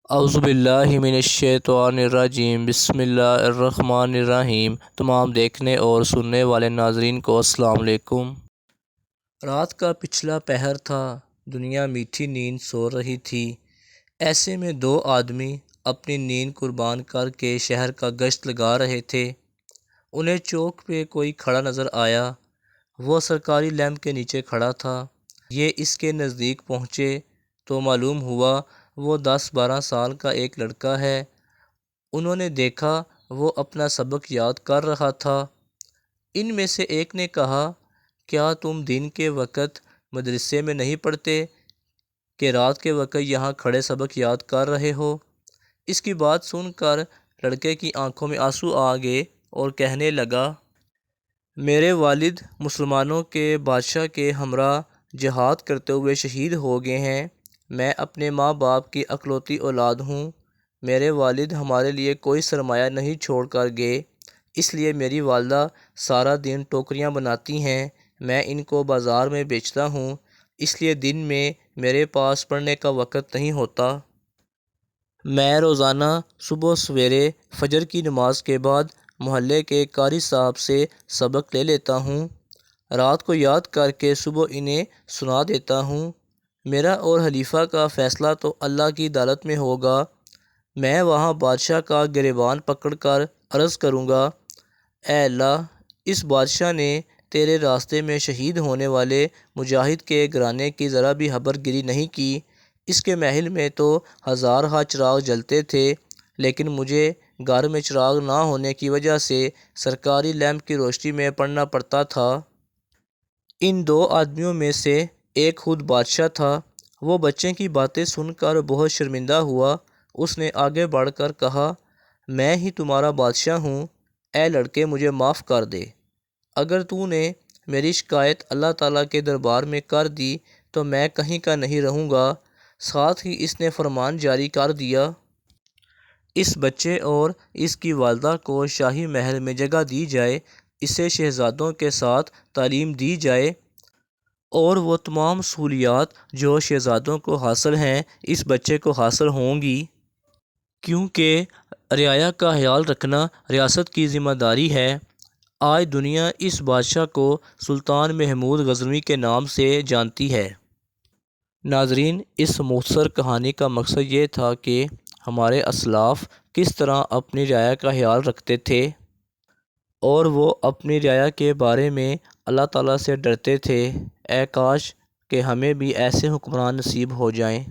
اعوذ باللہ من الشیطان الرجیم بسم اللہ الرحمن الرحیم۔ تمام دیکھنے اور سننے والے ناظرین کو السلام علیکم۔ رات کا پچھلا پہر تھا، دنیا میٹھی نیند سو رہی تھی۔ ایسے میں دو آدمی اپنی نیند قربان کر کے شہر کا گشت لگا رہے تھے۔ انہیں چوک پہ کوئی کھڑا نظر آیا۔ وہ سرکاری لیمپ کے نیچے کھڑا تھا۔ یہ اس کے نزدیک پہنچے تو معلوم ہوا وہ 10-12 سال کا ایک لڑکا ہے۔ انہوں نے دیکھا وہ اپنا سبق یاد کر رہا تھا۔ ان میں سے ایک نے کہا، کیا تم دن کے وقت مدرسے میں نہیں پڑھتے کہ رات کے وقت یہاں کھڑے سبق یاد کر رہے ہو؟ اس کی بات سن کر لڑکے کی آنکھوں میں آنسو آ گئے اور کہنے لگا، میرے والد مسلمانوں کے بادشاہ کے ہمراہ جہاد کرتے ہوئے شہید ہو گئے ہیں۔ میں اپنے ماں باپ کی اکلوتی اولاد ہوں۔ میرے والد ہمارے لیے کوئی سرمایہ نہیں چھوڑ کر گئے، اس لیے میری والدہ سارا دن ٹوکریاں بناتی ہیں، میں ان کو بازار میں بیچتا ہوں، اس لیے دن میں میرے پاس پڑھنے کا وقت نہیں ہوتا۔ میں روزانہ صبح سویرے فجر کی نماز کے بعد محلے کے قاری صاحب سے سبق لے لیتا ہوں، رات کو یاد کر کے صبح انہیں سنا دیتا ہوں۔ میرا اور حلیفہ کا فیصلہ تو اللہ کی عدالت میں ہوگا۔ میں وہاں بادشاہ کا گریبان پکڑ کر عرض کروں گا، اے اللہ، اس بادشاہ نے تیرے راستے میں شہید ہونے والے مجاہد کے گھرانے کی ذرا بھی خبر گیری نہیں کی۔ اس کے محل میں تو ہزارہا چراغ جلتے تھے، لیکن مجھے گھر میں چراغ نہ ہونے کی وجہ سے سرکاری لیمپ کی روشنی میں پڑھنا پڑتا تھا۔ ان دو آدمیوں میں سے ایک خود بادشاہ تھا۔ وہ بچے کی باتیں سن کر بہت شرمندہ ہوا۔ اس نے آگے بڑھ کر کہا، میں ہی تمہارا بادشاہ ہوں، اے لڑکے مجھے معاف کر دے۔ اگر تو نے میری شکایت اللہ تعالیٰ کے دربار میں کر دی تو میں کہیں کا نہیں رہوں گا۔ ساتھ ہی اس نے فرمان جاری کر دیا، اس بچے اور اس کی والدہ کو شاہی محل میں جگہ دی جائے، اسے شہزادوں کے ساتھ تعلیم دی جائے، اور وہ تمام سہولیات جو شہزادوں کو حاصل ہیں اس بچے کو حاصل ہوں گی، کیونکہ رعایا کا خیال رکھنا ریاست کی ذمہ داری ہے۔ آج دنیا اس بادشاہ کو سلطان محمود غزنوی کے نام سے جانتی ہے۔ ناظرین، اس مختصر کہانی کا مقصد یہ تھا کہ ہمارے اسلاف کس طرح اپنی رعایا کا خیال رکھتے تھے، اور وہ اپنی رعایا کے بارے میں اللہ تعالیٰ سے ڈرتے تھے۔ اے کاش کہ ہمیں بھی ایسے حکمران نصیب ہو جائیں۔